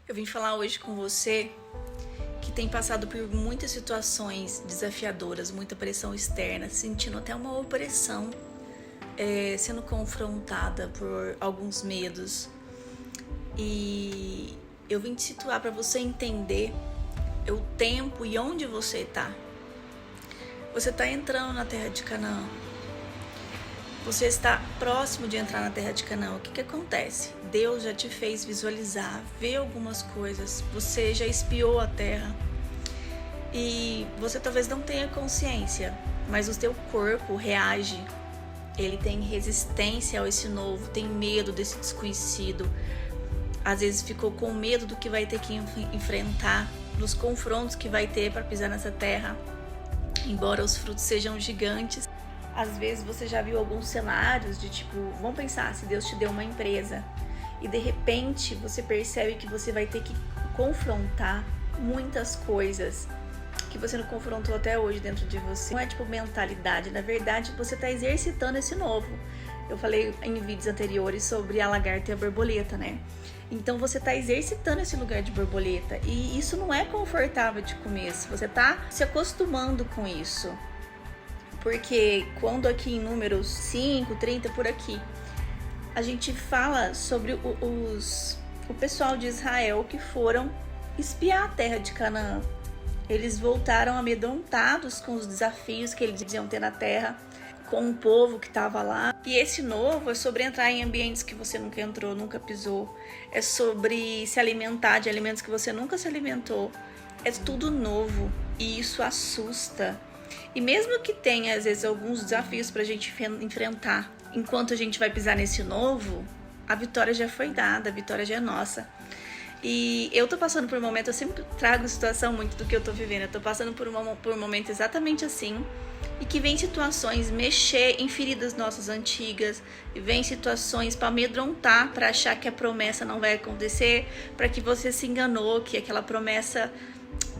Eu vim falar hoje com você que tem passado por muitas situações desafiadoras, muita pressão externa, sentindo até uma opressão, sendo confrontada por alguns medos. E eu vim te situar para você entender o tempo e onde você está. Você está entrando na terra de Canaã. Você está próximo de entrar na terra de Canaã. O que acontece? Deus já te fez visualizar, ver algumas coisas. Você já espiou a terra. E você talvez não tenha consciência, mas o teu corpo reage. Ele tem resistência a esse novo, tem medo desse desconhecido. Às vezes ficou com medo do que vai ter que enfrentar, dos confrontos que vai ter para pisar nessa terra. Embora os frutos sejam gigantes, às vezes você já viu alguns cenários de tipo, vamos pensar, se Deus te deu uma empresa e de repente você percebe que você vai ter que confrontar muitas coisas que você não confrontou até hoje dentro de você. Não é tipo mentalidade, na verdade você está exercitando esse novo. Eu falei em vídeos anteriores sobre a lagarta e a borboleta, né? Então você está exercitando esse lugar de borboleta e isso não é confortável de começo, você está se acostumando com isso. Porque quando aqui em Números 5, 30 por aqui, a gente fala sobre o pessoal de Israel que foram espiar a terra de Canaã. Eles voltaram amedrontados com os desafios que eles iam ter na terra, com o povo que estava lá. E esse novo é sobre entrar em ambientes que você nunca entrou, nunca pisou. É sobre se alimentar de alimentos que você nunca se alimentou. É tudo novo e isso assusta. E mesmo que tenha, às vezes, alguns desafios pra gente enfrentar, enquanto a gente vai pisar nesse novo, a vitória já foi dada, a vitória já é nossa. E eu tô passando por um momento, eu sempre trago situação muito do que eu tô vivendo, eu tô passando por um momento exatamente assim, e que vem situações mexer em feridas nossas antigas, e vem situações para amedrontar, para achar que a promessa não vai acontecer, para que você se enganou, que aquela promessa...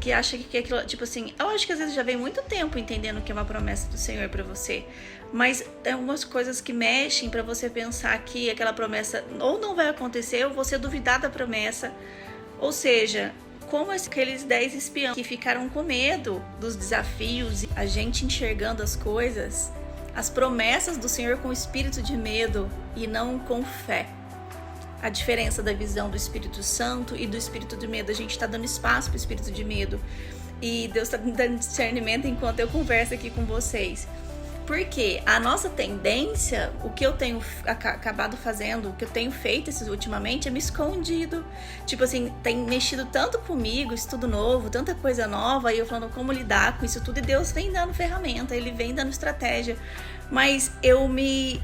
que acha que aquilo, tipo assim, eu acho que às vezes já vem muito tempo entendendo que é uma promessa do Senhor pra você, mas tem algumas coisas que mexem pra você pensar que aquela promessa ou não vai acontecer ou você duvidar da promessa, ou seja, como aqueles 10 espiões que ficaram com medo dos desafios, a gente enxergando as coisas, as promessas do Senhor com espírito de medo e não com fé. A diferença da visão do Espírito Santo e do Espírito de medo. A gente está dando espaço para o Espírito de medo. E Deus está me dando discernimento enquanto eu converso aqui com vocês. Porque a nossa tendência, o que eu tenho acabado fazendo, o que eu tenho feito ultimamente é me escondido. Tipo assim, tem mexido tanto comigo, isso tudo novo, tanta coisa nova, e eu falando como lidar com isso tudo. E Deus vem dando ferramenta, Ele vem dando estratégia. Mas eu me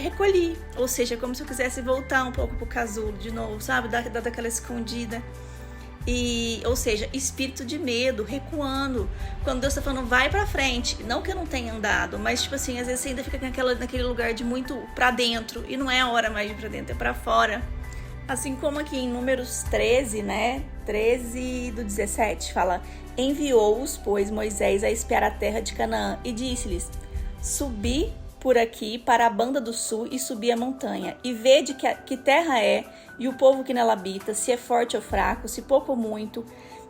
recolhi, ou seja, como se eu quisesse voltar um pouco pro casulo de novo, sabe? Dar daquela escondida. E, ou seja, espírito de medo, recuando. Quando Deus tá falando, vai pra frente. Não que eu não tenha andado, mas tipo assim, às vezes você ainda fica naquele lugar de muito pra dentro. E não é a hora mais de pra dentro, é pra fora. Assim como aqui em Números 13, né? 13 do 17, fala: enviou-os, pois, Moisés a espiar a terra de Canaã e disse-lhes: subi por aqui para a banda do sul e subi a montanha, e vede que terra é, e o povo que nela habita, se é forte ou fraco, se pouco ou muito,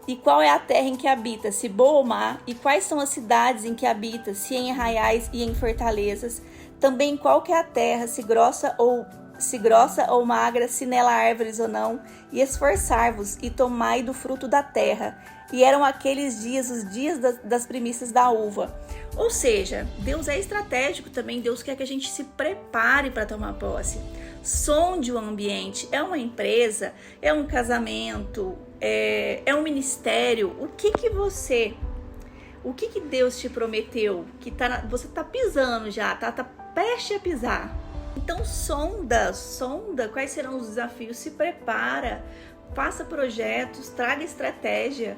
e qual é a terra em que habita, se boa ou má, e quais são as cidades em que habita, se em arraiais e em fortalezas, também qual que é a terra, se grossa ou magra, se nela há árvores ou não, e esforçar-vos e tomai do fruto da terra. E eram aqueles dias, os dias das primícias da uva. Ou seja, Deus é estratégico também, Deus quer que a gente se prepare para tomar posse. Sonde o ambiente, é uma empresa, é um casamento, é um ministério. O que Deus te prometeu? Que você tá pisando já, tá prestes a pisar. Então sonda quais serão os desafios, se prepara, faça projetos, traga estratégia.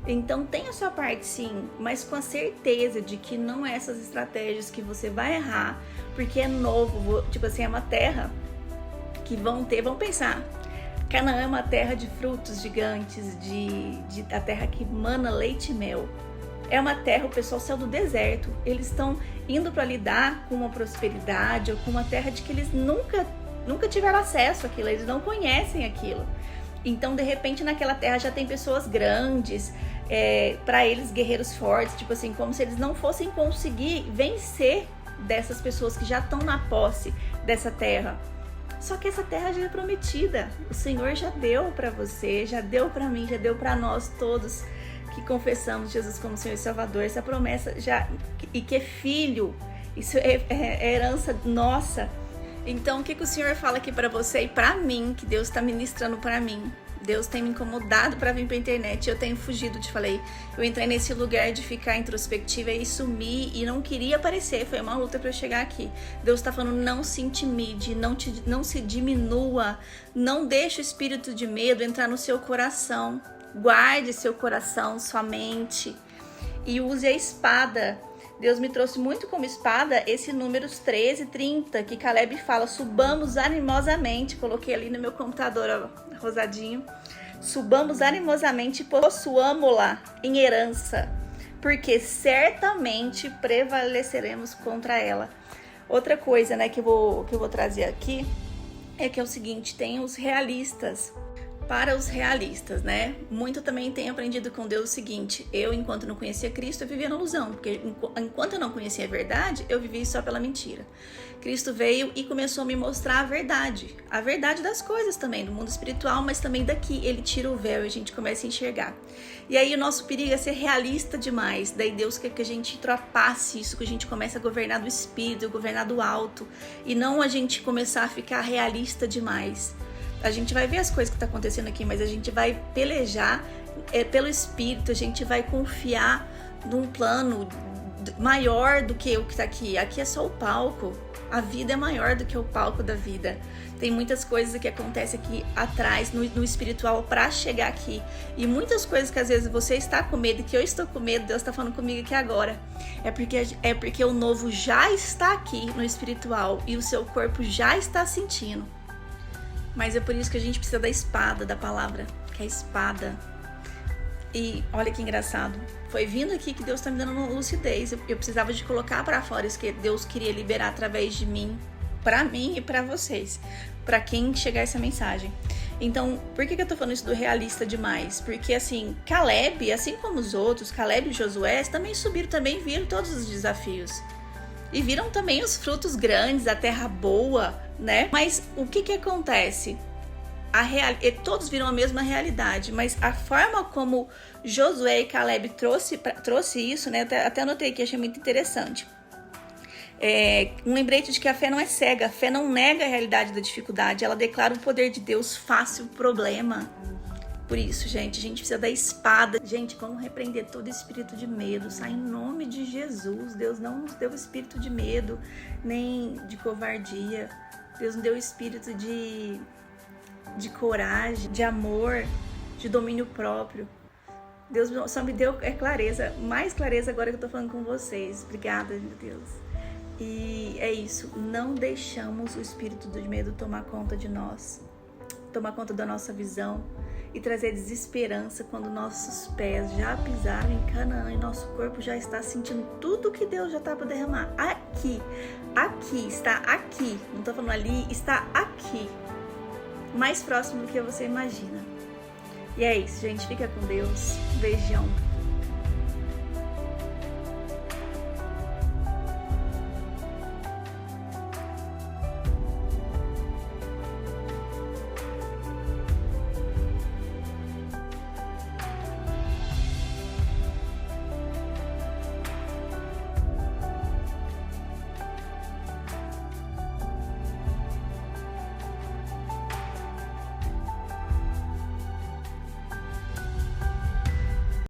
Então tem a sua parte sim, mas com a certeza de que não é essas estratégias que você vai errar, porque é novo, tipo assim, é uma terra que vamos pensar, Canaã é uma terra de frutos gigantes, a terra que mana leite e mel. É uma terra, o pessoal saiu do deserto, eles estão indo para lidar com uma prosperidade ou com uma terra de que eles nunca tiveram acesso àquilo, eles não conhecem aquilo. Então, de repente, naquela terra já tem pessoas grandes, para eles guerreiros fortes, tipo assim, como se eles não fossem conseguir vencer dessas pessoas que já estão na posse dessa terra. Só que essa terra já é prometida. O Senhor já deu para você, já deu para mim, já deu para nós todos que confessamos Jesus como Senhor e Salvador. Essa promessa já, e que é filho, isso é herança nossa. Então, o que o Senhor fala aqui para você e para mim, que Deus está ministrando para mim? Deus tem me incomodado para vir para a internet, eu tenho fugido, te falei. Eu entrei nesse lugar de ficar introspectiva e sumir e não queria aparecer, foi uma luta para eu chegar aqui. Deus está falando, não se intimide, não se diminua, não deixe o espírito de medo entrar no seu coração. Guarde seu coração, sua mente e use a espada. Deus me trouxe muito como espada esse Números 13:30, que Caleb fala, subamos animosamente, coloquei ali no meu computador, ó, rosadinho, subamos animosamente e possuamo-la em herança, porque certamente prevaleceremos contra ela. Outra coisa, né, que eu vou trazer aqui, é que é o seguinte, tem os realistas. Para os realistas, né? Muito também tenho aprendido com Deus o seguinte, eu, enquanto não conhecia Cristo, eu vivia na ilusão, porque enquanto eu não conhecia a verdade, eu vivia só pela mentira. Cristo veio e começou a me mostrar a verdade das coisas também, do mundo espiritual, mas também daqui, ele tira o véu e a gente começa a enxergar. E aí o nosso perigo é ser realista demais, daí Deus quer que a gente ultrapasse isso, que a gente comece a governar do espírito, governar do alto, e não a gente começar a ficar realista demais. A gente vai ver as coisas que estão acontecendo aqui, mas a gente vai pelejar pelo Espírito, a gente vai confiar num plano maior do que o que está aqui. Aqui é só o palco, a vida é maior do que o palco da vida. Tem muitas coisas que acontecem aqui atrás, no espiritual, para chegar aqui. E muitas coisas que às vezes você está com medo, que eu estou com medo, Deus está falando comigo aqui agora. É porque o novo já está aqui no espiritual e o seu corpo já está sentindo. Mas é por isso que a gente precisa da espada, da palavra, que é a espada. E olha que engraçado, foi vindo aqui que Deus está me dando uma lucidez. Eu precisava de colocar para fora isso que Deus queria liberar através de mim, para mim e para vocês, para quem chegar essa mensagem. Então, por que eu tô falando isso do realista demais? Porque assim, Caleb, assim como os outros, Caleb e Josué, também viram todos os desafios. E viram também os frutos grandes, a terra boa, né? Mas o que acontece? Todos viram a mesma realidade, mas a forma como Josué e Caleb trouxe isso, né? Até anotei aqui, achei muito interessante. Um lembrete de que a fé não é cega, a fé não nega a realidade da dificuldade, ela declara o poder de Deus face o problema. Por isso, gente, a gente precisa da espada. Gente, vamos repreender todo espírito de medo, sai em nome de Jesus. Deus não nos deu espírito de medo, nem de covardia. Deus nos deu espírito de coragem, de amor, de domínio próprio. Deus só me deu clareza, mais clareza agora que eu tô falando com vocês. Obrigada, meu Deus. E é isso, não deixamos o espírito de medo tomar conta de nós, tomar conta da nossa visão e trazer desesperança quando nossos pés já pisaram em Canaã e nosso corpo já está sentindo tudo que Deus já está para derramar. Aqui, está aqui, não estou falando ali, está aqui, mais próximo do que você imagina. E é isso, gente, fica com Deus, beijão.